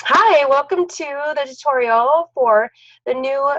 Hi, welcome to the tutorial for the new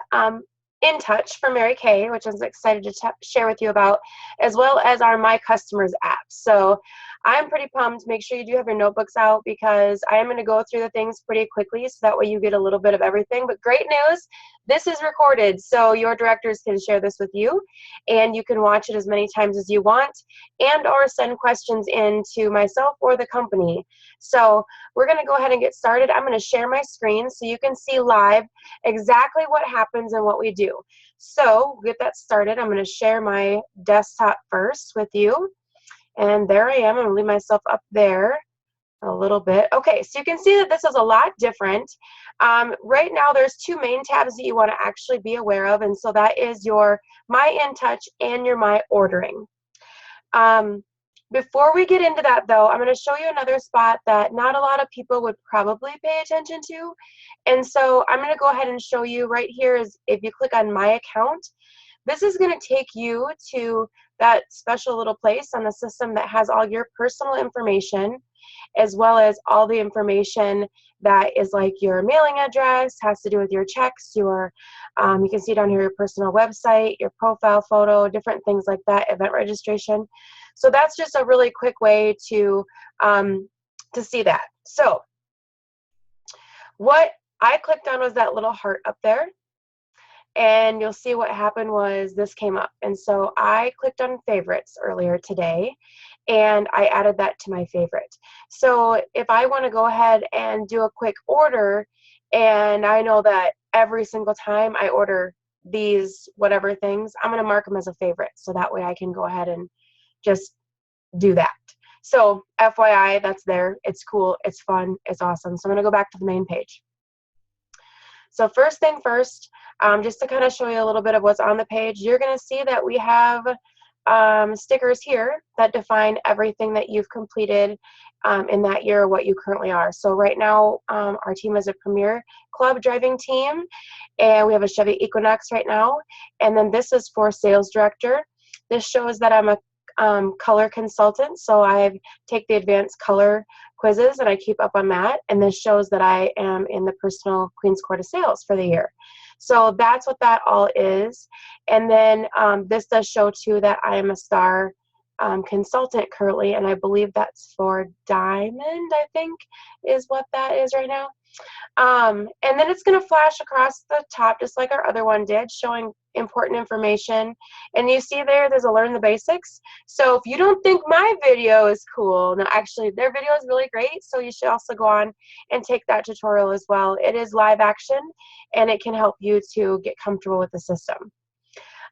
Intouch for Mary Kay, which I'm excited to share with you about, as well as our My Customers app. So I'm pretty pumped. Make sure you do have your notebooks out because I am going to go through the things pretty quickly so that way you get a little bit of everything. But great news, this is recorded, so your directors can share this with you, and you can watch it as many times as you want and or send questions in to myself or the company. So we're going to go ahead and get started. I'm going to share my screen so you can see live exactly what happens and what we do. So get that started. I'm going to share my desktop first with you. And there I am. I'm going to leave myself up there a little bit. Okay, so you can see that this is a lot different. Right now there's two main tabs that you want to actually be aware of, and so that is your My InTouch and your My Ordering. Before we get into that though, I'm going to show you another spot that not a lot of people would probably pay attention to. And so I'm going to go ahead and show you right here is if you click on My Account, this is going to take you to that special little place on the system that has all your personal information, as well as all the information that is like your mailing address, has to do with your checks, your, you can see down here your personal website, your profile photo, different things like that, event registration. So that's just a really quick way to see that. So what I clicked on was that little heart up there. And you'll see what happened was this came up. And so I clicked on favorites earlier today and I added that to my favorite. So if I want to go ahead and do a quick order, and I know that every single time I order these whatever things, I'm going to mark them as a favorite. So that way I can go ahead and just do that. So FYI, that's there. It's cool. It's fun. It's awesome. So I'm going to go back to the main page. So first thing first, just to kind of show you a little bit of what's on the page, you're going to see that we have stickers here that define everything that you've completed in that year or what you currently are. So right now, our team is a Premier Club driving team, and we have a Chevy Equinox right now. And then this is for Sales Director. This shows that I'm a color consultant, so I take the advanced color quizzes and I keep up on that, and this shows that I am in the personal Queen's Court of Sales for the year. So that's what that all is. And then this does show too that I am a star consultant currently, and I believe that's for Diamond, I think is what that is right now. And then it's going to flash across the top just like our other one did, showing important information. And you see there's a Learn the Basics. So if you don't think my video is cool, no, actually their video is really great, so you should also go on and take that tutorial as well. It is live action and it can help you to get comfortable with the system.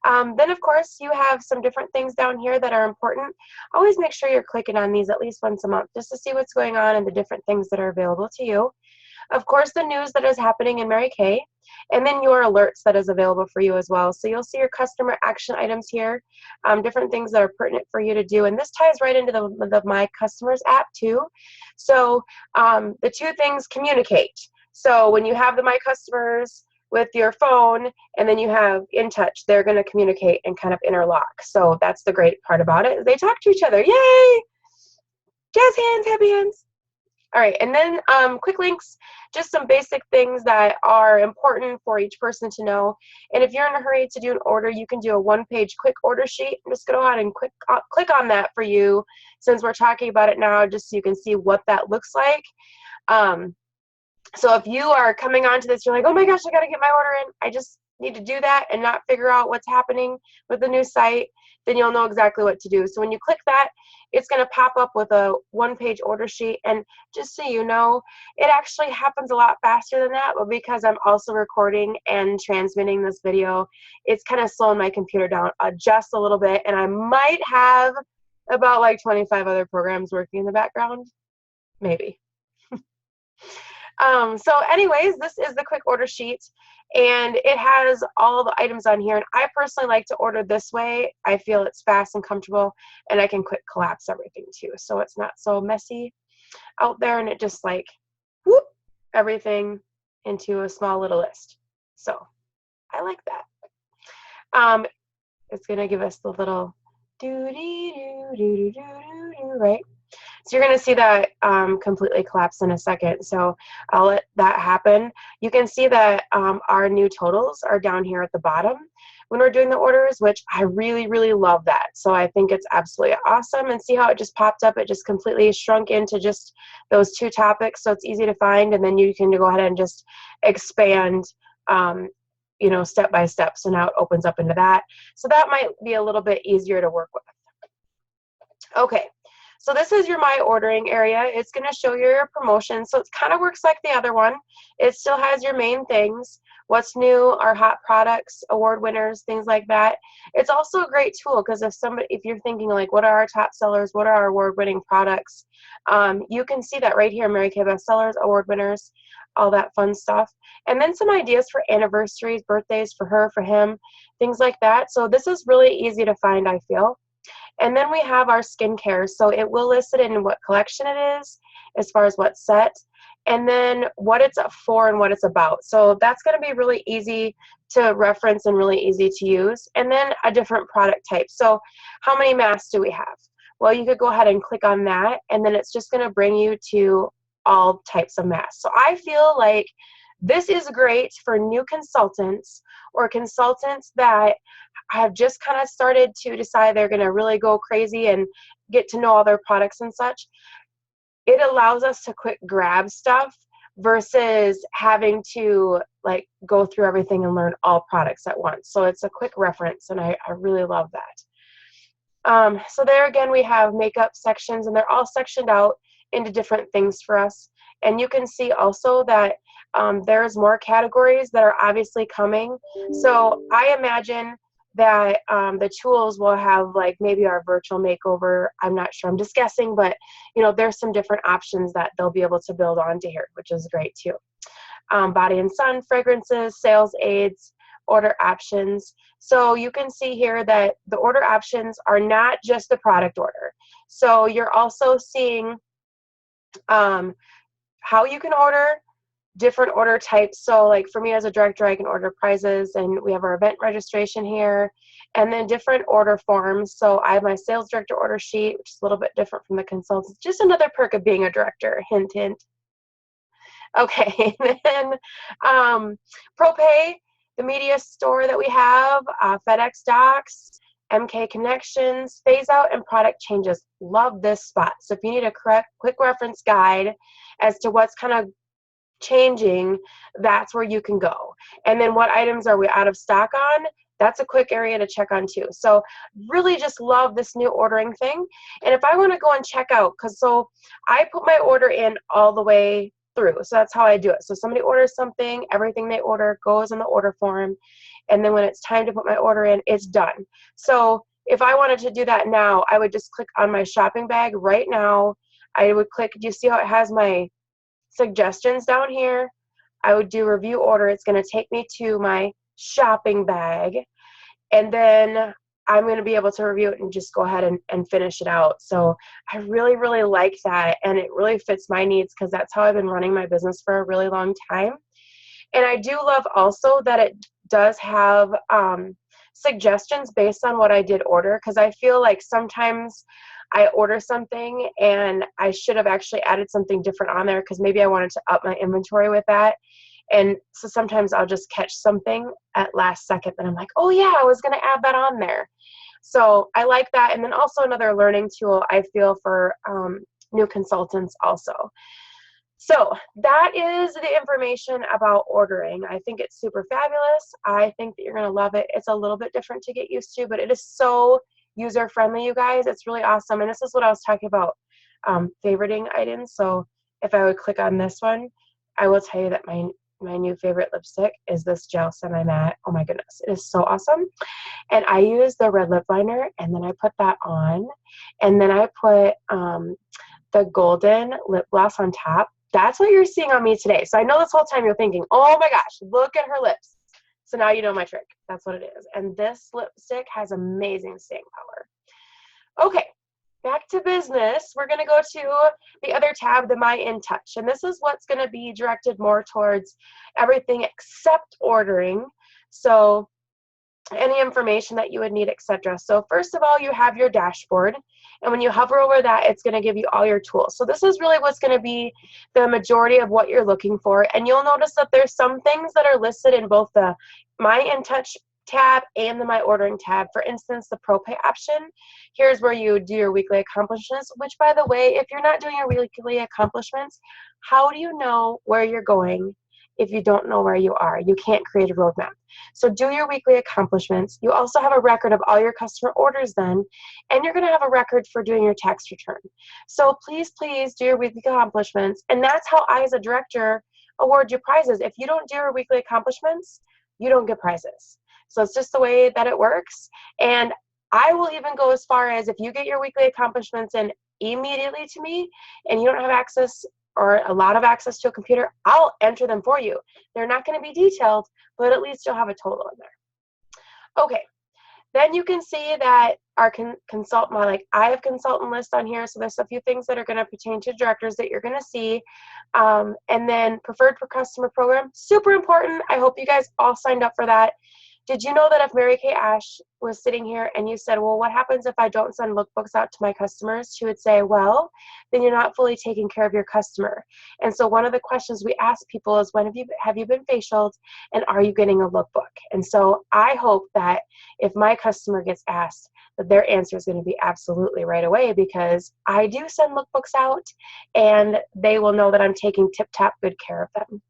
Then of course you have some different things down here that are important. Always make sure you're clicking on these at least once a month just to see what's going on and the different things that are available to you. Of course, the news that is happening in Mary Kay, and then your alerts that is available for you as well. So you'll see your customer action items here, different things that are pertinent for you to do. And this ties right into the My Customers app too. So the two things communicate. So when you have the My Customers with your phone and then you have InTouch, they're going to communicate and kind of interlock. So that's the great part about it. They talk to each other. Yay! Jazz hands, happy hands. All right, and then quick links, just some basic things that are important for each person to know. And if you're in a hurry to do an order, you can do a one-page quick order sheet. I'm just going to go ahead and click on that for you since we're talking about it now, just so you can see what that looks like. So if you are coming onto this, you're like, oh my gosh, I got to get my order in. I just need to do that and not figure out what's happening with the new site, then you'll know exactly what to do. So when you click that, it's going to pop up with a one-page order sheet. And just so you know, it actually happens a lot faster than that, but because I'm also recording and transmitting this video, it's kind of slowing my computer down just a little bit. And I might have about like 25 other programs working in the background, maybe. So anyways, this is the quick order sheet, and it has all the items on here. And I personally like to order this way. I feel it's fast and comfortable, and I can quick collapse everything too. So it's not so messy out there, and it just like, whoop, everything into a small little list. So I like that. It's going to give us the little do-dee-doo-doo-doo-doo-doo, right? So you're going to see that completely collapse in a second. So I'll let that happen. You can see that our new totals are down here at the bottom when we're doing the orders, which I really, really love that. So I think it's absolutely awesome. And see how it just popped up? It just completely shrunk into just those two topics. So it's easy to find. And then you can go ahead and just expand, you know, step by step. So now it opens up into that. So that might be a little bit easier to work with. Okay, so this is your My Ordering area. It's going to show you your promotions. So it kind of works like the other one. It still has your main things, what's new, our hot products, award winners, things like that. It's also a great tool because if you're thinking like, what are our top sellers, what are our award-winning products, you can see that right here, Mary Kay bestsellers, award winners, all that fun stuff. And then some ideas for anniversaries, birthdays for her, for him, things like that. So this is really easy to find, I feel. And then we have our skincare. So it will list it in what collection it is, as far as what set, and then what it's for and what it's about. So that's going to be really easy to reference and really easy to use. And then a different product type. So how many masks do we have? Well, you could go ahead and click on that, and then it's just going to bring you to all types of masks. So I feel like this is great for new consultants or consultants that have just kind of started to decide they're going to really go crazy and get to know all their products and such. It allows us to quick grab stuff versus having to like go through everything and learn all products at once. So it's a quick reference, and I really love that. So there again, we have makeup sections, and they're all sectioned out into different things for us. And you can see also that there's more categories that are obviously coming. So I imagine that the tools will have like maybe our virtual makeover. I'm not sure, I'm just guessing, but you know, there's some different options that they'll be able to build onto here, which is great too. Body and sun, fragrances, sales aids, order options. So you can see here that the order options are not just the product order. So you're also seeing how you can order, different order types. So like for me as a director, I can order prizes, and we have our event registration here, and then different order forms. So I have my sales director order sheet, which is a little bit different from the consultants. Just another perk of being a director, hint, hint. Okay, and then ProPay, the media store that we have, FedEx Docs, MK Connections, phase out and product changes. Love this spot. So if you need a quick reference guide as to what's kind of changing, that's where you can go. And then what items are we out of stock on? That's a quick area to check on too. So really just love this new ordering thing. And if I want to go and check out, so I put my order in all the way through. So that's how I do it. So somebody orders something, everything they order goes in the order form. And then when it's time to put my order in, it's done. So if I wanted to do that now, I would just click on my shopping bag right now. I would click, do you see how it has my suggestions down here? I would do review order. It's going to take me to my shopping bag, and then I'm going to be able to review it and just go ahead and finish it out. So I really, really like that, and it really fits my needs because that's how I've been running my business for a really long time. And I do love also that it does have suggestions based on what I did order, because I feel like sometimes I order something and I should have actually added something different on there because maybe I wanted to up my inventory with that. And so sometimes I'll just catch something at last second that I'm like, oh yeah, I was going to add that on there. So I like that. And then also another learning tool I feel for new consultants also. So that is the information about ordering. I think it's super fabulous. I think that you're going to love it. It's a little bit different to get used to, but it is so user-friendly, you guys. It's really awesome. And this is what I was talking about, favoriting items. So if I would click on this one, I will tell you that my new favorite lipstick is this gel semi-matte. Oh my goodness, it is so awesome. And I use the red lip liner, and then I put that on, and then I put the golden lip gloss on top. That's what you're seeing on me today. So I know this whole time you're thinking, oh my gosh, look at her lips. So now you know my trick. That's what it is. And this lipstick has amazing staying power. Okay, back to business. We're going to go to the other tab, the My Intouch. And this is what's going to be directed more towards everything except ordering. So any information that you would need, etc. So first of all, you have your dashboard, and when you hover over that, it's going to give you all your tools. So this is really what's going to be the majority of what you're looking for, and you'll notice that there's some things that are listed in both the My Intouch tab and the My Ordering tab. For instance, the Pro Pay option, here's where you do your weekly accomplishments, which, by the way, if you're not doing your weekly accomplishments, how do you know where you're going if you don't know where you are? You can't create a roadmap. So do your weekly accomplishments. You also have a record of all your customer orders then, and you're going to have a record for doing your tax return. So please, please do your weekly accomplishments, and that's how I, as a director, award you prizes. If you don't do your weekly accomplishments, you don't get prizes. So it's just the way that it works. And I will even go as far as, if you get your weekly accomplishments in immediately to me and you don't have access or a lot of access to a computer, I'll enter them for you. They're not going to be detailed, but at least you'll have a total in there. Okay, then you can see that our consultant, like I have consultant list on here, so there's a few things that are going to pertain to directors that you're going to see. And then preferred per customer program, super important. I hope you guys all signed up for that. Did you know that if Mary Kay Ash was sitting here and you said, well, what happens if I don't send lookbooks out to my customers? She would say, well, then you're not fully taking care of your customer. And so one of the questions we ask people is, when have you been facialed, and are you getting a lookbook? And so I hope that if my customer gets asked, that their answer is going to be absolutely right away, because I do send lookbooks out and they will know that I'm taking tip-top good care of them.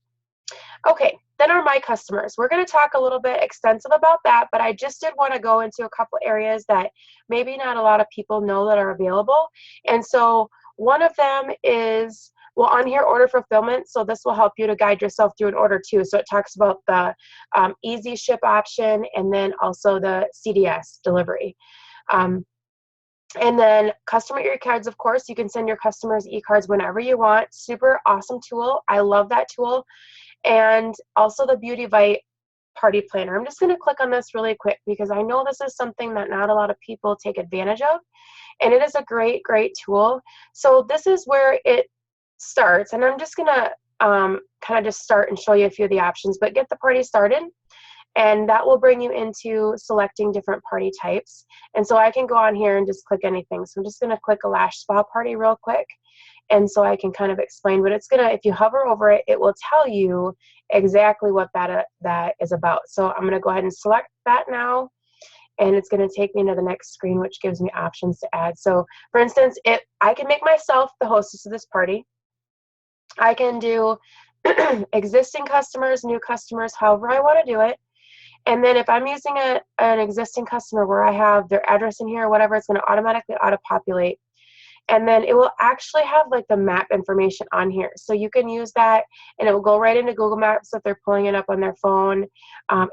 Okay, then are my customers. We're going to talk a little bit extensive about that, but I just did want to go into a couple areas that maybe not a lot of people know that are available. And so one of them is, well, on here, order fulfillment. So this will help you to guide yourself through an order too. So it talks about the easy ship option, and then also the CDS delivery. And then customer e-cards, of course, you can send your customers e-cards whenever you want. Super awesome tool. I love that tool. And also the Beauty Vite party planner. I'm just going to click on this really quick because I know this is something that not a lot of people take advantage of, and it is a great, great tool. So this is where it starts, and I'm just going to kind of just start and show you a few of the options, but get the party started. And that will bring you into selecting different party types. And so I can go on here and just click anything. So I'm just going to click a lash spa party real quick. And so I can kind of explain, but it's going to, if you hover over it, it will tell you exactly what that is about. So I'm going to go ahead and select that now. And it's going to take me to the next screen, which gives me options to add. So for instance, I can make myself the hostess of this party. I can do existing customers, new customers, however I want to do it. And then if I'm using an existing customer where I have their address in here or whatever, it's going to automatically auto-populate. And then it will actually have like the map information on here. So you can use that and it will go right into Google Maps if they're pulling it up on their phone.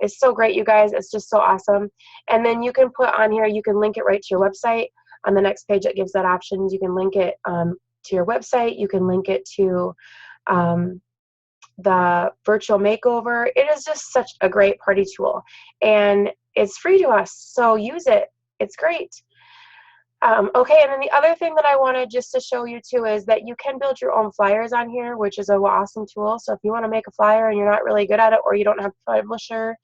It's so great, you guys. It's just so awesome. And then you can put on here, you can link it right to your website. On the next page, it gives that option. You can link it to your website. You can link it to the virtual makeover. It is just such a great party tool, and it's free to us, so use it. It's great. Okay, and then the other thing that I wanted just to show you too is that you can build your own flyers on here, which is an awesome tool. So if you want to make a flyer and you're not really good at it, or you don't have a publisher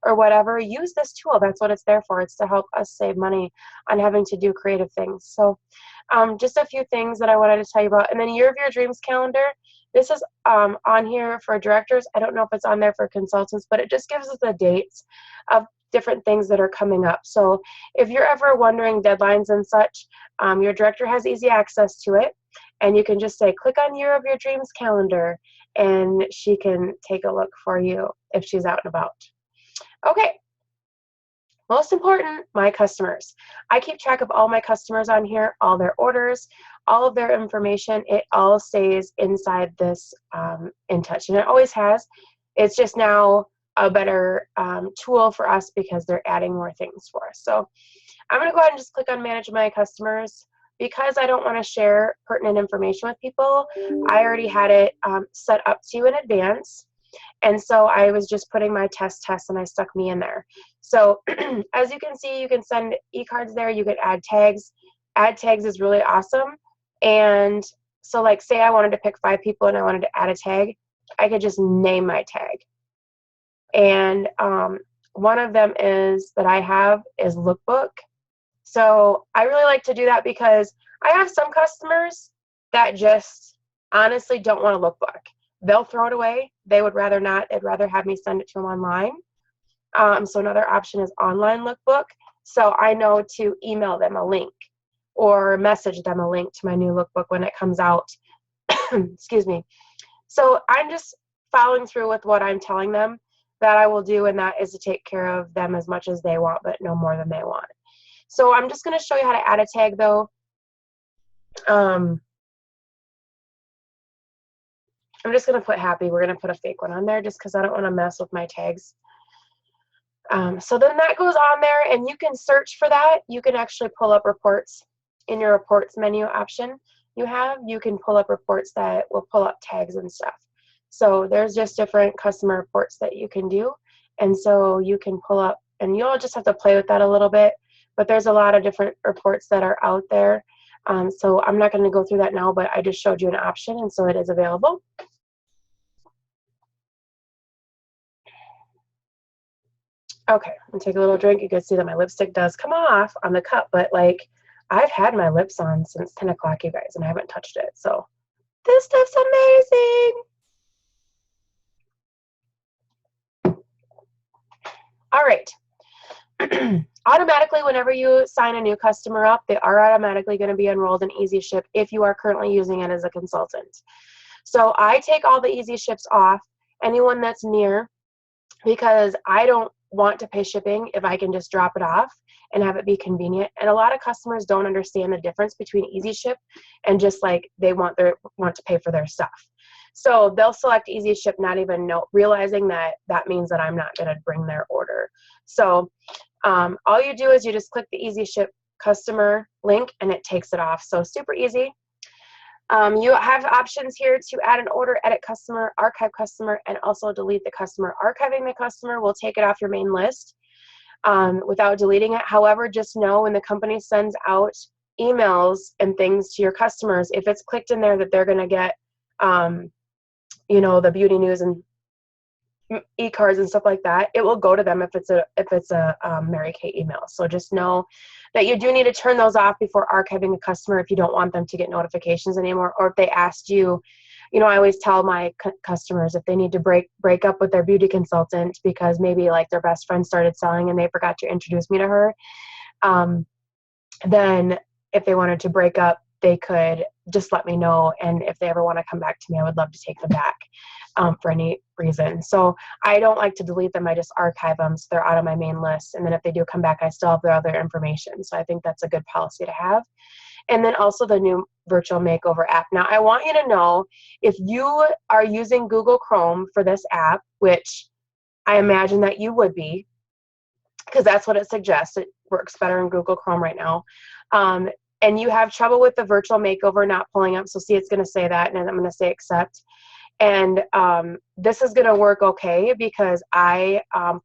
or whatever, use this tool. That's what it's there for. It's to help us save money on having to do creative things. So just a few things that I wanted to tell you about. And then Year of Your Dreams calendar. This is on here for directors. I don't know if it's on there for consultants, but it just gives us the dates of different things that are coming up. So if you're ever wondering deadlines and such, your director has easy access to it, and you can just say, click on Year of Your Dreams calendar, and she can take a look for you if she's out and about. Okay. Most important, my customers. I keep track of all my customers on here, all their orders, all of their information. It all stays inside this Intouch, and it always has. It's just now a better tool for us because they're adding more things for us. So I'm going to go ahead and just click on Manage My Customers. Because I don't want to share pertinent information with people, I already had it set up to you in advance. And so I was just putting my test and I stuck me in there. So as you can see, you can send e-cards there. You can add tags. Add tags is really awesome. And so like say I wanted to pick 5 people and I wanted to add a tag, I could just name my tag. And one of them is that I have is lookbook. So I really like to do that because I have some customers that just honestly don't want a lookbook. They'll throw it away. They would rather not. They'd rather have me send it to them online. So another option is online lookbook. So I know to email them a link or message them a link to my new lookbook when it comes out. Excuse me. So I'm just following through with what I'm telling them that I will do, and that is to take care of them as much as they want, but no more than they want. So I'm just going to show you how to add a tag, though. I'm just going to put happy. We're going to put a fake one on there just because I don't want to mess with my tags. So then that goes on there, and you can search for that. You can actually pull up reports in your reports menu option you have. You can pull up reports that will pull up tags and stuff. So there's just different customer reports that you can do. And so you can pull up, and you'll just have to play with that a little bit. But there's a lot of different reports that are out there. So I'm not going to go through that now, but I just showed you an option, and so it is available. Okay, I'm gonna take a little drink. You can see that my lipstick does come off on the cup, but like I've had my lips on since 10 o'clock, you guys, and I haven't touched it. So this stuff's amazing. All right. Automatically, whenever you sign a new customer up, they are automatically going to be enrolled in Easy Ship if you are currently using it as a consultant. So I take all the Easy Ships off, anyone that's near, because I don't want to pay shipping if I can just drop it off and have it be convenient. And a lot of customers don't understand the difference between Easy Ship and just like they want to pay for their stuff. So they'll select Easy Ship, not even realizing that that means that I'm not going to bring their order. So all you do is you just click the Easy Ship customer link and it takes it off. So super easy. You have options here to add an order, edit customer, archive customer, and also delete the customer. Archiving the customer will take it off your main list without deleting it. However, just know when the company sends out emails and things to your customers, if it's clicked in there that they're going to get, the beauty news and e-cards and stuff like that, it will go to them if it's a Mary Kay email. So just know that you do need to turn those off before archiving a customer if you don't want them to get notifications anymore, or if they asked you, I always tell my customers if they need to break up with their beauty consultant because maybe like their best friend started selling and they forgot to introduce me to her, then if they wanted to break up, they could just let me know, and if they ever want to come back to me, I would love to take them back for any reason. So I don't like to delete them. I just archive them so they're out of my main list, and then if they do come back, I still have their other information. So I think that's a good policy to have. And then also the new virtual makeover app. Now I want you to know, if you are using Google Chrome for this app, which I imagine that you would be, because that's what it suggests. It works better in Google Chrome right now. And you have trouble with the virtual makeover not pulling up, so see, it's going to say that, and I'm going to say accept. And this is going to work okay because I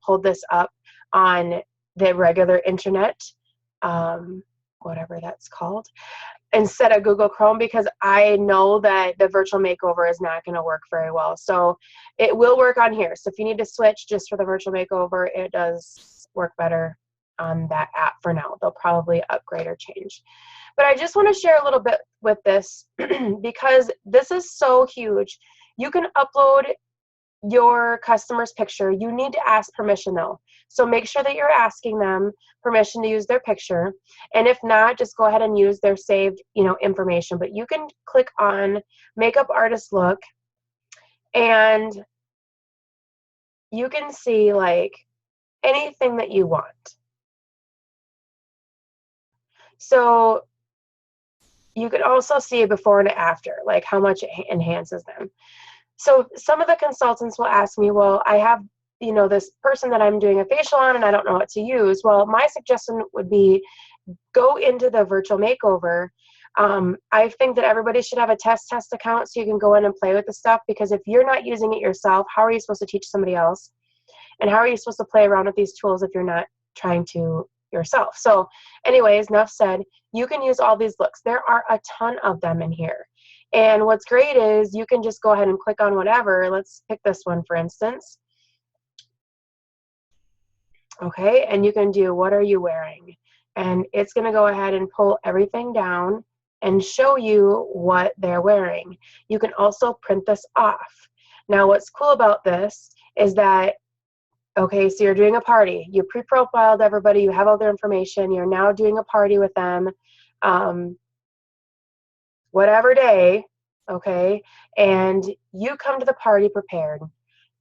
pulled this up on the regular internet, whatever that's called, instead of Google Chrome, because I know that the virtual makeover is not going to work very well. So it will work on here. So if you need to switch just for the virtual makeover, it does work better on that app for now. They'll probably upgrade or change. But I just want to share a little bit with this because this is so huge. You can upload your customer's picture. You need to ask permission though. So make sure that you're asking them permission to use their picture. And if not, just go ahead and use their saved, information. But you can click on Makeup Artist Look and you can see like anything that you want. So you can also see a before and after, like how much it enhances them. So some of the consultants will ask me, well, I have, this person that I'm doing a facial on and I don't know what to use. Well, my suggestion would be go into the virtual makeover. I think that everybody should have a test account so you can go in and play with the stuff, because if you're not using it yourself, how are you supposed to teach somebody else? And how are you supposed to play around with these tools if you're not trying to yourself? So anyways, enough said. You can use all these looks. There are a ton of them in here. And what's great is you can just go ahead and click on whatever. Let's pick this one, for instance. Okay, and you can do what are you wearing? And it's going to go ahead and pull everything down and show you what they're wearing. You can also print this off. Now, what's cool about this is that, okay, so you're doing a party. You pre-profiled everybody. You have all their information. You're now doing a party with them, whatever day, okay? And you come to the party prepared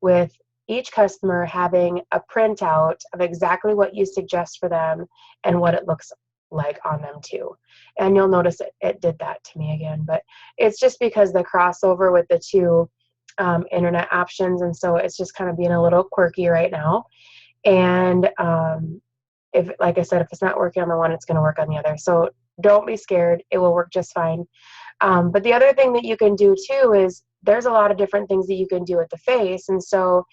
with each customer having a printout of exactly what you suggest for them and what it looks like on them too. And you'll notice it did that to me again, but it's just because the crossover with the two internet options, and so it's just kind of being a little quirky right now. And if, like I said, if it's not working on the one, it's going to work on the other. So don't be scared. It will work just fine. But the other thing that you can do too is there's a lot of different things that you can do with the face. And so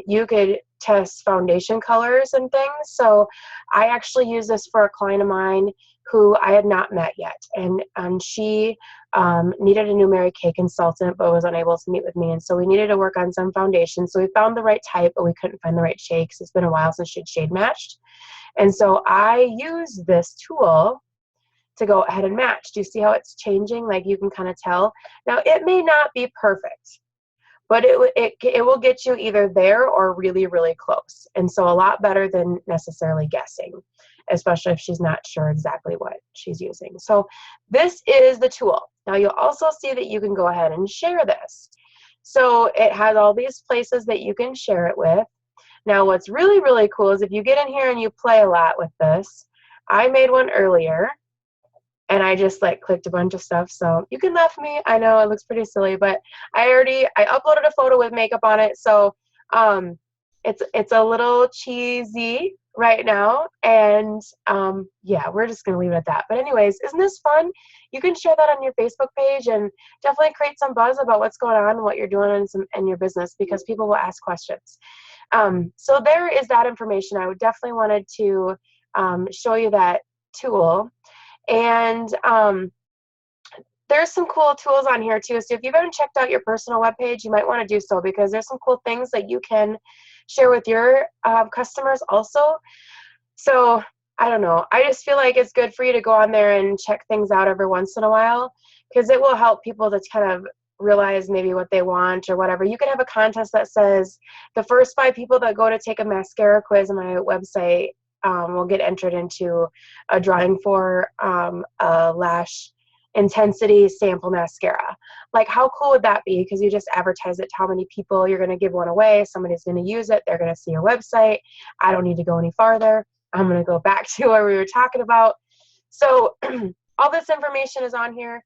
you could test foundation colors and things. So I actually use this for a client of mine who I had not met yet. And she needed a new Mary Kay consultant, but was unable to meet with me. And so we needed to work on some foundation. So we found the right type, but we couldn't find the right shade because it's been a while since she'd shade matched. And so I use this tool to go ahead and match. Do you see how it's changing? Like you can kind of tell. Now it may not be perfect, but it will get you either there or really, really close. And so a lot better than necessarily guessing, especially if she's not sure exactly what she's using. So this is the tool. Now you'll also see that you can go ahead and share this. So it has all these places that you can share it with. Now what's really, really cool is if you get in here and you play a lot with this, I made one earlier and I just like clicked a bunch of stuff. So you can laugh at me. I know it looks pretty silly, but I uploaded a photo with makeup on it. So it's a little cheesy right now. And yeah, we're just going to leave it at that. But anyways, isn't this fun? You can share that on your Facebook page and definitely create some buzz about what's going on and what you're doing in your business, because people will ask questions. So there is that information. I would definitely wanted to show you that tool. And there's some cool tools on here too. So if you haven't checked out your personal webpage, you might want to do so, because there's some cool things that you can share with your customers also. So I don't know. I just feel like it's good for you to go on there and check things out every once in a while, because it will help people to kind of realize maybe what they want or whatever. You can have a contest that says the first 5 people that go to take a mascara quiz on my website will get entered into a drawing for a lash intensity sample mascara. Like, how cool would that be? Because you just advertise it to how many people. You're going to give one away. Somebody's going to use it. They're going to see your website. I don't need to go any farther. I'm going to go back to where we were talking about. So all this information is on here.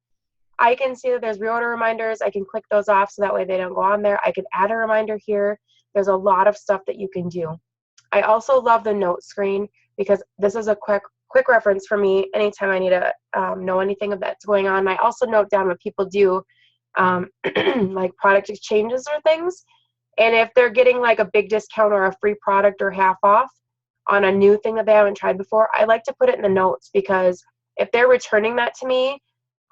I can see that there's reorder reminders. I can click those off so that way they don't go on there. I can add a reminder here. There's a lot of stuff that you can do. I also love the note screen, because this is a quick reference for me anytime I need to know anything of that's going on. I also note down what people do, like product exchanges or things. And if they're getting like a big discount or a free product or half off on a new thing that they haven't tried before, I like to put it in the notes, because if they're returning that to me,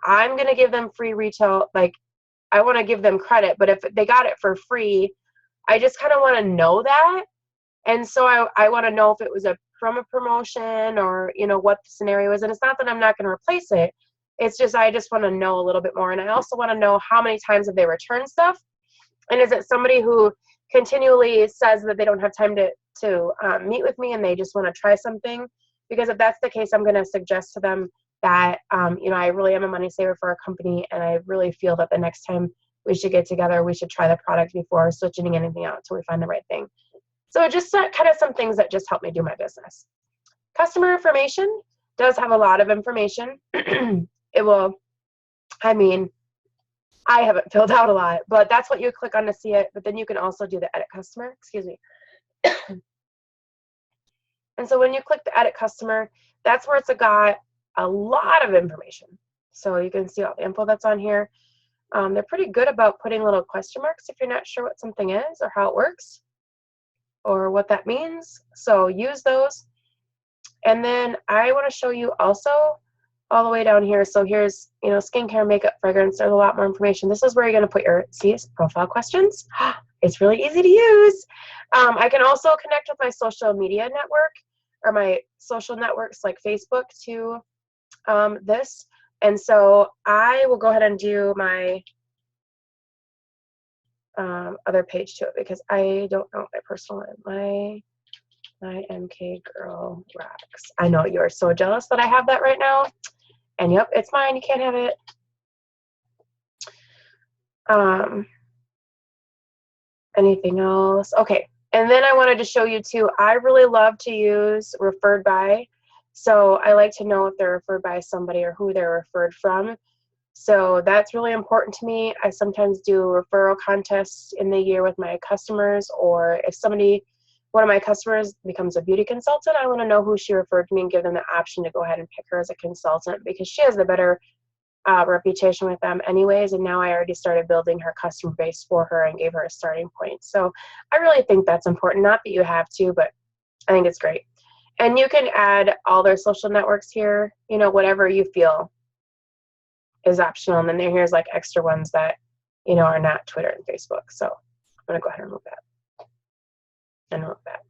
I'm going to give them free retail. Like, I want to give them credit, but if they got it for free, I just kind of want to know that. And so I want to know if it was from a promotion or, you know, what the scenario is. And it's not that I'm not going to replace it. It's just, I just want to know a little bit more. And I also want to know how many times have they returned stuff. And is it somebody who continually says that they don't have time to meet with me and they just want to try something? Because if that's the case, I'm going to suggest to them that, you know, I really am a money saver for our company. And I really feel that the next time we should get together, we should try the product before switching anything out until we find the right thing. So just kind of some things that just help me do my business. Customer information does have a lot of information. It will, I mean, I haven't filled out a lot, but that's what you click on to see it. But then you can also do the edit customer, excuse me. And so when you click the edit customer, that's where it's got a lot of information. So you can see all the info that's on here. They're pretty good about putting little question marks if you're not sure what something is or how it works or what that means. So use those. And then I want to show you also all the way down here. So here's, skincare, makeup, fragrance. There's a lot more information. This is where you're going to put your profile questions. It's really easy to use. I can also connect with my social media network or my social networks like Facebook to this. And so I will go ahead and do my other page to it because I don't know my personal one. My MK girl rocks. I know you're so jealous that I have that right now. And yep, it's mine. You can't have it. Anything else? Okay. And then I wanted to show you too, I really love to use referred by. So I like to know if they're referred by somebody or who they're referred from. So that's really important to me. I sometimes do referral contests in the year with my customers, or if one of my customers becomes a beauty consultant, I want to know who she referred to me and give them the option to go ahead and pick her as a consultant because she has the better reputation with them anyways, and now I already started building her customer base for her and gave her a starting point. So I really think that's important. Not that you have to, but I think it's great. And you can add all their social networks here, you know, whatever you feel is optional. And then here's like extra ones that, you know, are not Twitter and Facebook. So I'm going to go ahead and remove that and remove that.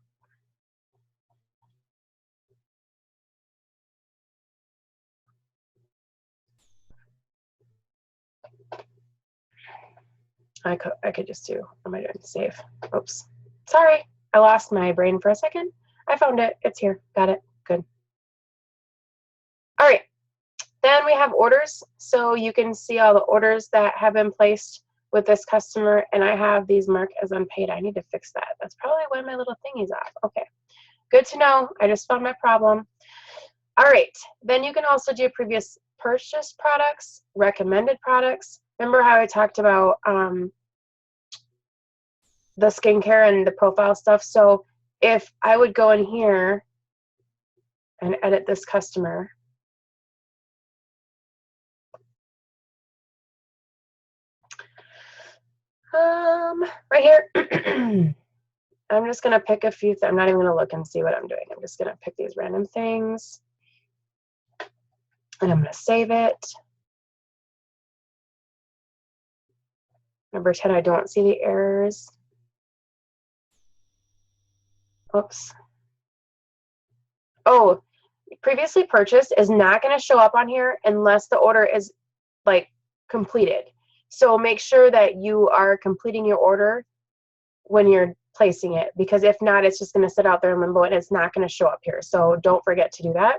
I could just do, what am I doing? Save. Oops. Sorry, I lost my brain for a second. I found it. It's here. Got it. Good. All right. Then we have orders. So you can see all the orders that have been placed with this customer, and I have these marked as unpaid. I need to fix that. That's probably why my little thingy's off. Okay. Good to know. I just found my problem. All right. Then you can also do previous purchase products, recommended products. Remember how I talked about the skincare and the profile stuff? So if I would go in here and edit this customer, right here, I'm just gonna pick a few. I'm not even gonna look and see what I'm doing. I'm just gonna pick these random things, and I'm gonna save it. Number 10, I don't see the errors. Oops. Oh, previously purchased is not going to show up on here unless the order is like completed. So make sure that you are completing your order when you're placing it, because if not, it's just going to sit out there in limbo and it's not going to show up here. So don't forget to do that.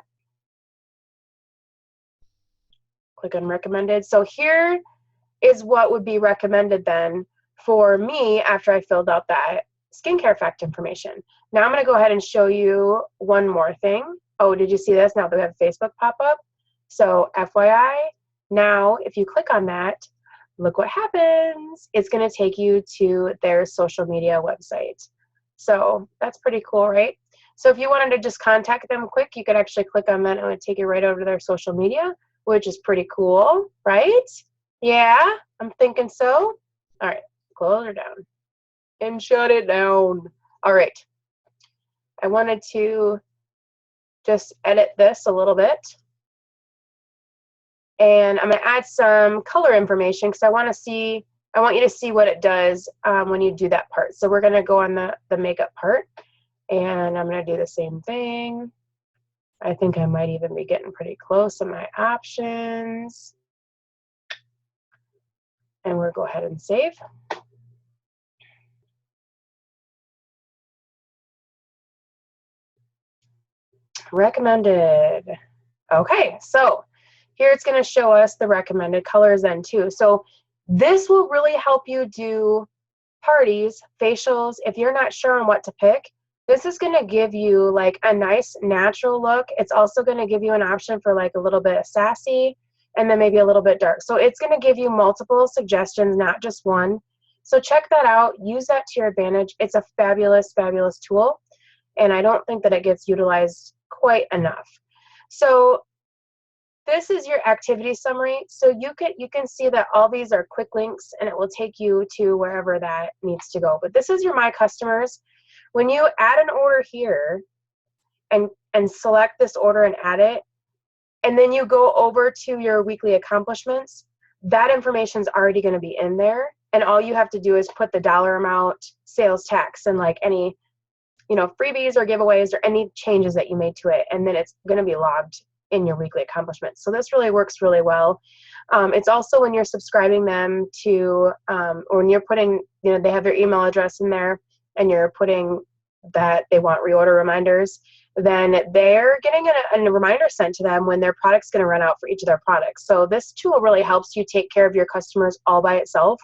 Click on recommended. So here is what would be recommended then for me after I filled out that skincare fact information. Now I'm going to go ahead and show you one more thing. Oh, did you see this? Now that we have Facebook pop up. So FYI, now if you click on that, look what happens. It's going to take you to their social media website. So that's pretty cool, right? So if you wanted to just contact them quick, you could actually click on that and it would take you right over to their social media, which is pretty cool, right? Yeah, I'm thinking so. All right, close her down and shut it down. All right, I wanted to just edit this a little bit. And I'm going to add some color information because I want you to see what it does when you do that part. So we're going to go on the makeup part, and I'm going to do the same thing. I think I might even be getting pretty close in my options. And we'll go ahead and save. Recommended. Okay, so here it's going to show us the recommended colors then too. So this will really help you do parties, facials. If you're not sure on what to pick, this is going to give you like a nice natural look. It's also going to give you an option for like a little bit of sassy and then maybe a little bit dark. So it's going to give you multiple suggestions, not just one. So check that out. Use that to your advantage. It's a fabulous, fabulous tool. And I don't think that it gets utilized quite enough. So this is your activity summary. So you can see that all these are quick links and it will take you to wherever that needs to go. But this is your My Customers. When you add an order here and select this order and add it, and then you go over to your weekly accomplishments, that information is already going to be in there. and all you have to do is put the dollar amount, sales tax, and like any, you know, freebies or giveaways or any changes that you made to it, and then it's going to be logged in your weekly accomplishments. So this really works really well. It's also when you're subscribing them to, or when you're putting, you know, they have their email address in there, and you're putting that they want reorder reminders, then they're getting a reminder sent to them when their product's going to run out for each of their products. So this tool really helps you take care of your customers all by itself.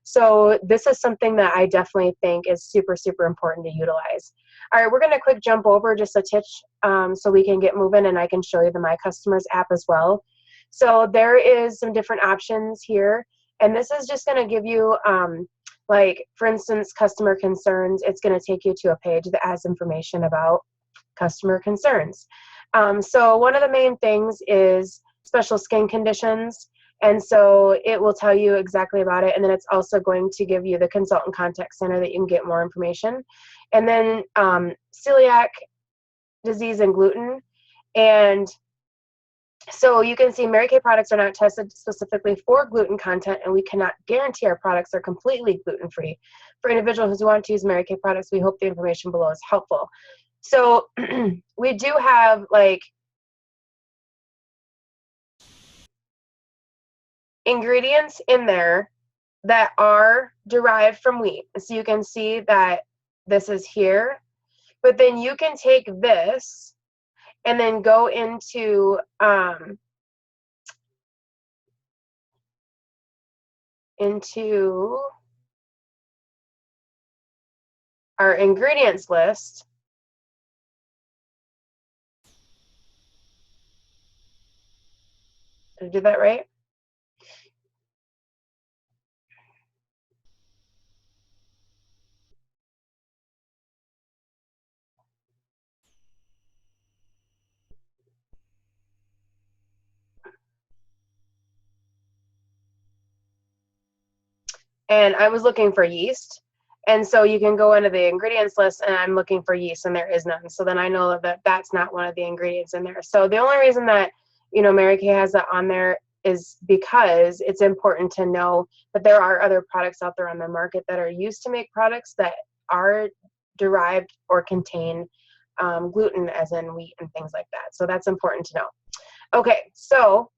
So this is something that I definitely think is super, super important to utilize. All right, we're going to quick jump over just a titch so we can get moving, and I can show you the My Customers app as well. So there is some different options here, and this is just going to give you, like, for instance, customer concerns. It's going to take you to a page that has information about customer concerns. So one of the main things is special skin conditions. And so it will tell you exactly about it. And then it's also going to give you the consultant contact center that you can get more information. And then celiac disease and gluten. And so you can see Mary Kay products are not tested specifically for gluten content, and we cannot guarantee our products are completely gluten-free. For individuals who want to use Mary Kay products, we hope the information below is helpful. So we do have like ingredients in there that are derived from wheat. So you can see that this is here, but then you can take this and then go into our ingredients list. Did I do that right? And I was looking for yeast. And so you can go into the ingredients list, and I'm looking for yeast, and there is none. So then I know that that's not one of the ingredients in there. So the only reason that, you know, Mary Kay has that on there is because it's important to know that there are other products out there on the market that are used to make products that are derived or contain gluten, as in wheat and things like that. So that's important to know. Okay, so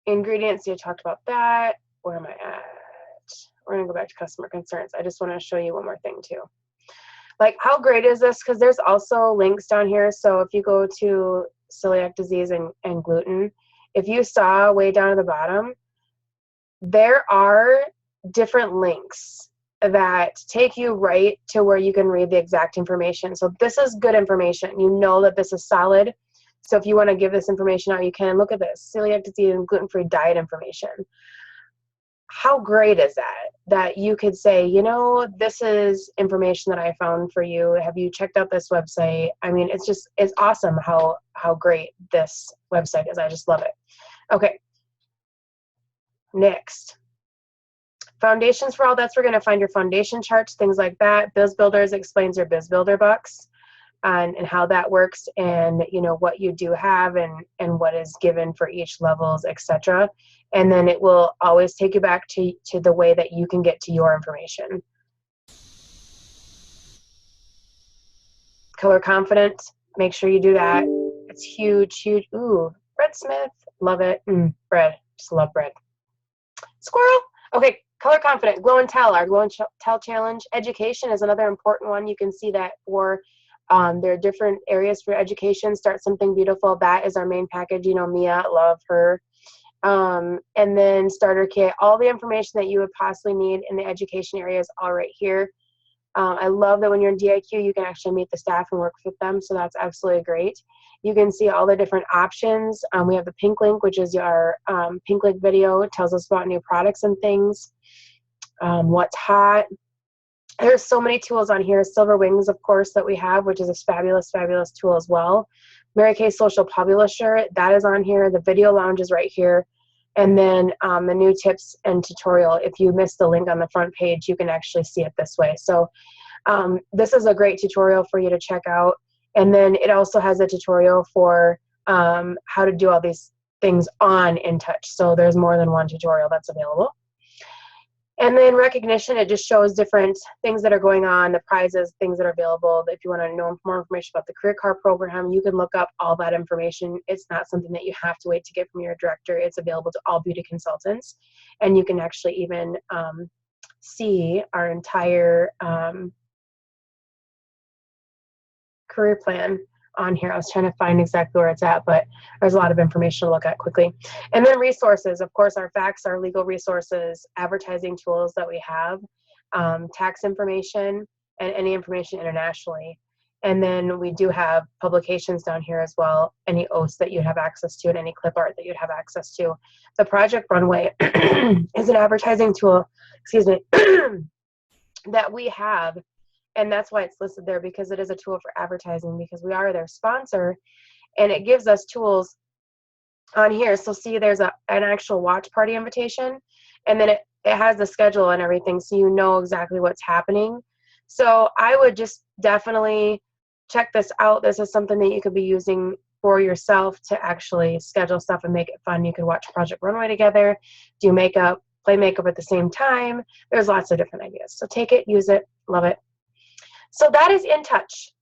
ingredients, you talked about that. Where am I at? We're gonna go back to customer concerns. I just want to show you one more thing too. Like, how great is this? Because there's also links down here. So if you go to celiac disease and gluten, if you saw way down at the bottom, there are different links that take you right to where you can read the exact information. So this is good information. You know that this is solid. So if you want to give this information out, you can. Look at this, celiac disease and gluten-free diet information. How great is that? That you could say, you know, this is information that I found for you. Have you checked out this website? I mean, it's awesome how great this website is. I just love it. Okay. Next. Foundations for all that's we're going to find your foundation charts, things like that. Biz Builders explains your Biz Builder bucks. And how that works, and you know what you do have, and what is given for each levels, etc. And then it will always take you back to the way that you can get to your information. Color confident, make sure you do that. It's huge, huge. Ooh, Bread Smith, love it. Bread, just love bread. Squirrel. Okay, color confident, glow and tell, our glow and tell challenge. Education is another important one. You can see that for there are different areas for education. Start something beautiful. That is our main package. You know, Mia, love her. And then starter kit. All the information that you would possibly need in the education area is all right here. I love that when you're in DIQ, you can actually meet the staff and work with them. So that's absolutely great. You can see all the different options. We have the pink link, which is our pink link video. It tells us about new products and things. What's hot. There's so many tools on here. Silver Wings, of course, that we have, which is a fabulous, fabulous tool as well. Mary Kay Social Publisher, that is on here. The video lounge is right here. And then the new tips and tutorial. If you missed the link on the front page, you can actually see it this way. So this is a great tutorial for you to check out. And then it also has a tutorial for how to do all these things on Intouch. So there's more than one tutorial that's available. And then recognition, it just shows different things that are going on, the prizes, things that are available. If you want to know more information about the Career Card program, you can look up all that information. It's not something that you have to wait to get from your director. It's available to all beauty consultants. And you can actually even see our entire career plan on here. I was trying to find exactly where it's at, but there's a lot of information to look at quickly. And then resources, of course, our facts, our legal resources, advertising tools that we have, tax information, and any information internationally. And then we do have publications down here as well, any oaths that you'd have access to and any clip art that you'd have access to. The Project Runway is an advertising tool, excuse me, that we have. And that's why it's listed there, because it is a tool for advertising, because we are their sponsor, and it gives us tools on here. So see, there's an actual watch party invitation, and then it has the schedule and everything, so you know exactly what's happening. So I would just definitely check this out. This is something that you could be using for yourself to actually schedule stuff and make it fun. You could watch Project Runway together, do makeup, play makeup at the same time. There's lots of different ideas. So take it, use it, love it. So that is Intouch,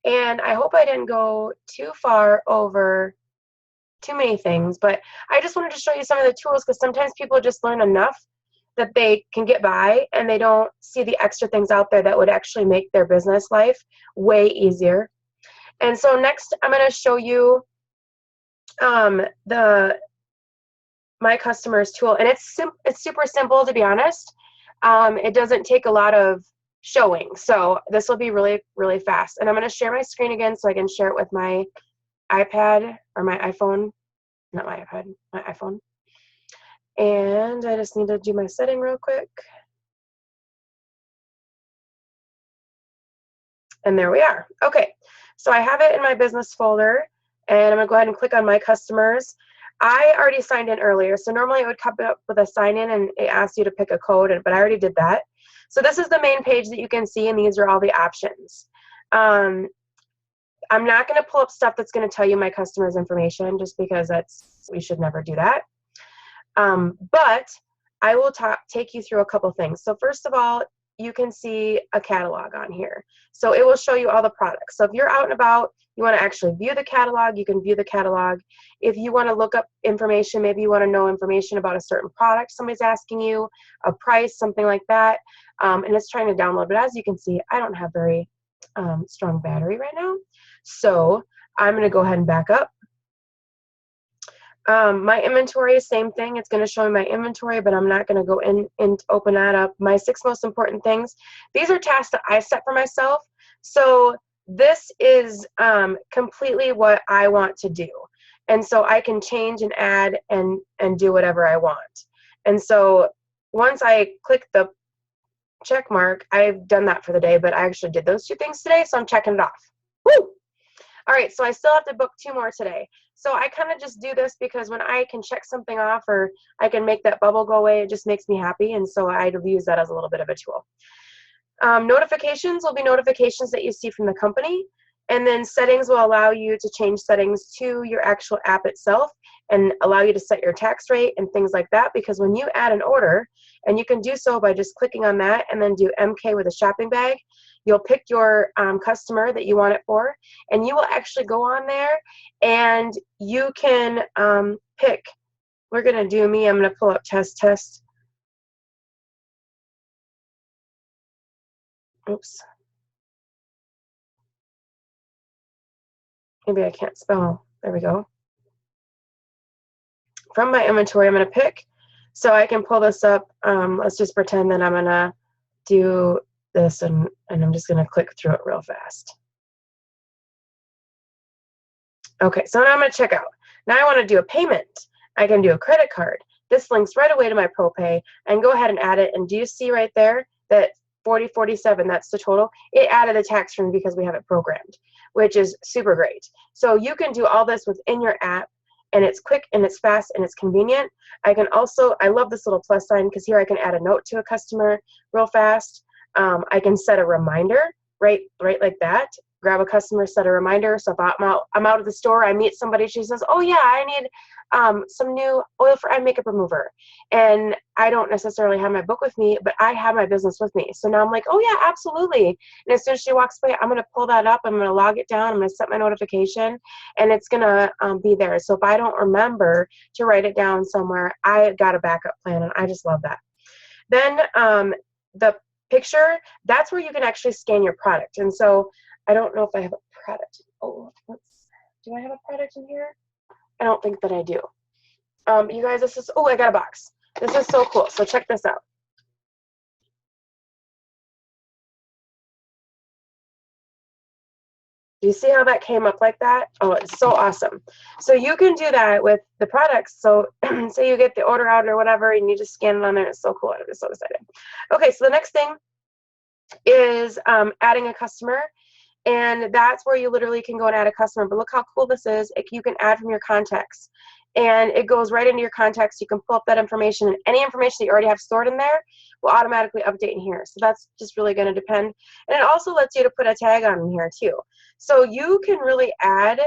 and I hope I didn't go too far over too many things, but I just wanted to show you some of the tools, because sometimes people just learn enough that they can get by, and they don't see the extra things out there that would actually make their business life way easier. And so next I'm going to show you my customers tool, and it's super simple, to be honest. It doesn't take a lot of showing, so this will be really, really fast. And I'm going to share my screen again so I can share it with my iPad or my iPhone, not my iPad, my iPhone. And I just need to do my setting real quick. And there we are. Okay, so I have it in my business folder, and I'm going to go ahead and click on my customers. I already signed in earlier, so normally it would come up with a sign in and it asks you to pick a code, but I already did that. So this is the main page that you can see, and these are all the options. I'm not going to pull up stuff that's going to tell you my customers' information, just because we should never do that. But I will take you through a couple things. So first of all, you can see a catalog on here. So it will show you all the products. So if you're out and about, you want to actually view the catalog, you can view the catalog. If you want to look up information, maybe you want to know information about a certain product, somebody's asking you, a price, something like that, and it's trying to download. But as you can see, I don't have very strong battery right now. So I'm going to go ahead and back up. My inventory, same thing. It's going to show me my inventory, but I'm not going to go in and open that up. My 6 most important things. These are tasks that I set for myself. So this is completely what I want to do. And so I can change and add and do whatever I want. And so once I click the check mark, I've done that for the day, but I actually did those 2 things today, so I'm checking it off. Woo! All right, so I still have to book 2 more today. So I kind of just do this because when I can check something off, or I can make that bubble go away, it just makes me happy, and so I'd use that as a little bit of a tool. Notifications will be notifications that you see from the company, and then settings will allow you to change settings to your actual app itself and allow you to set your tax rate and things like that, because when you add an order, and you can do so by just clicking on that and then do MK with a shopping bag, you'll pick your customer that you want it for, and you will actually go on there and you can pick. We're going to do me. I'm going to pull up test. Oops. Maybe I can't spell. There we go. From my inventory, I'm going to pick. So I can pull this up. Let's just pretend that I'm going to do this, and I'm just going to click through it real fast. Okay, so now I'm going to check out. Now I want to do a payment. I can do a credit card. This links right away to my ProPay, and go ahead and add it. And do you see right there that $40.47, that's the total? It added the tax for me because we have it programmed, which is super great. So you can do all this within your app, and it's quick and it's fast and it's convenient. I can also, I love this little plus sign, because here I can add a note to a customer real fast. I can set a reminder right like that. Grab a customer, set a reminder. So if I'm out of the store, I meet somebody, she says, oh yeah, I need some new oil for eye makeup remover. And I don't necessarily have my book with me, but I have my business with me. So now I'm like, oh yeah, absolutely. And as soon as she walks away, I'm going to pull that up. I'm going to log it down. I'm going to set my notification, and it's going to be there. So if I don't remember to write it down somewhere, I got a backup plan, and I just love that. Then the picture, that's where you can actually scan your product. And so I don't know if I have a product. Oh, do I have a product in here? I don't think that I do. You guys, this is, oh, I got a box. This is so cool. So check this out. Do you see how that came up like that? Oh, it's so awesome. So you can do that with the products. So say you get the order out or whatever, and you just scan it on there. It's so cool. I'm just so excited. Okay, so the next thing is adding a customer. And that's where you literally can go and add a customer. But look how cool this is. You can add from your contacts. And it goes right into your contacts. You can pull up that information. And any information that you already have stored in there will automatically update in here. So that's just really going to depend. And it also lets you to put a tag on in here too. So you can really add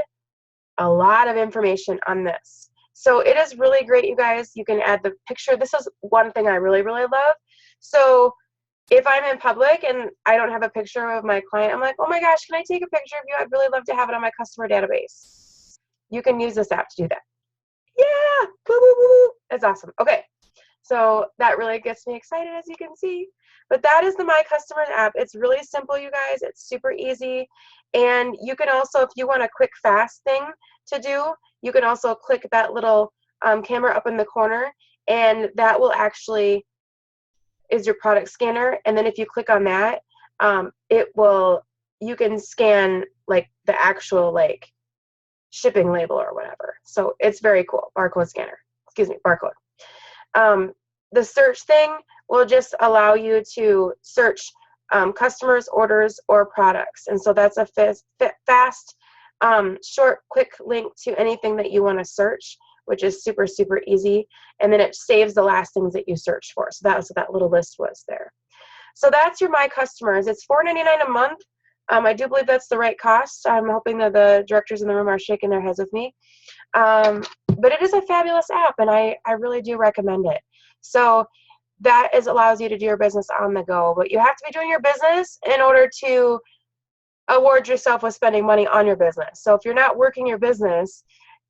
a lot of information on this. So it is really great, you guys. You can add the picture. This is one thing I really, really love. So if I'm in public and I don't have a picture of my client, I'm like, oh my gosh, can I take a picture of you? I'd really love to have it on my customer database. You can use this app to do that. Yeah, woo, woo, woo. That's awesome. Okay, so that really gets me excited, as you can see. But that is the My Customers app. It's really simple, you guys. It's super easy. And you can also, if you want a quick, fast thing to do, you can also click that little camera up in the corner, and that will actually is your product scanner. And then if you click on that, you can scan like the actual like shipping label or whatever. So it's very cool. Barcode scanner, excuse me, barcode. The search thing will just allow you to search customers, orders, or products. And so that's a fast, short, quick link to anything that you want to search, which is super, super easy. And then it saves the last things that you searched for. So that was what that little list was there. So that's your My Customers. It's $4.99 a month. I do believe that's the right cost. I'm hoping that the directors in the room are shaking their heads with me. But it is a fabulous app, and I really do recommend it. So that allows you to do your business on the go. But you have to be doing your business in order to award yourself with spending money on your business. So if you're not working your business,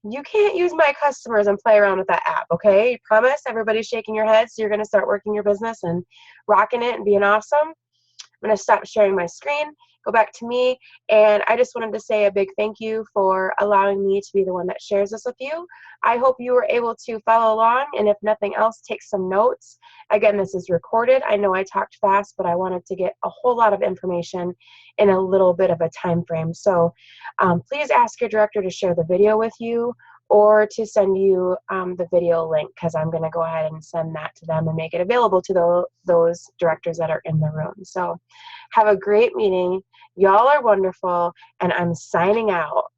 you can't use My Customers and play around with that app, okay? Promise? Everybody's shaking your head, so you're going to start working your business and rocking it and being awesome. I'm going to stop sharing my screen, go back to me, and I just wanted to say a big thank you for allowing me to be the one that shares this with you. I hope you were able to follow along, and if nothing else, take some notes. Again, this is recorded. I know I talked fast, but I wanted to get a whole lot of information in a little bit of a time frame. So please ask your director to share the video with you, or to send you the video link, because I'm going to go ahead and send that to them and make it available to those directors that are in the room. So have a great meeting. Y'all are wonderful, and I'm signing out.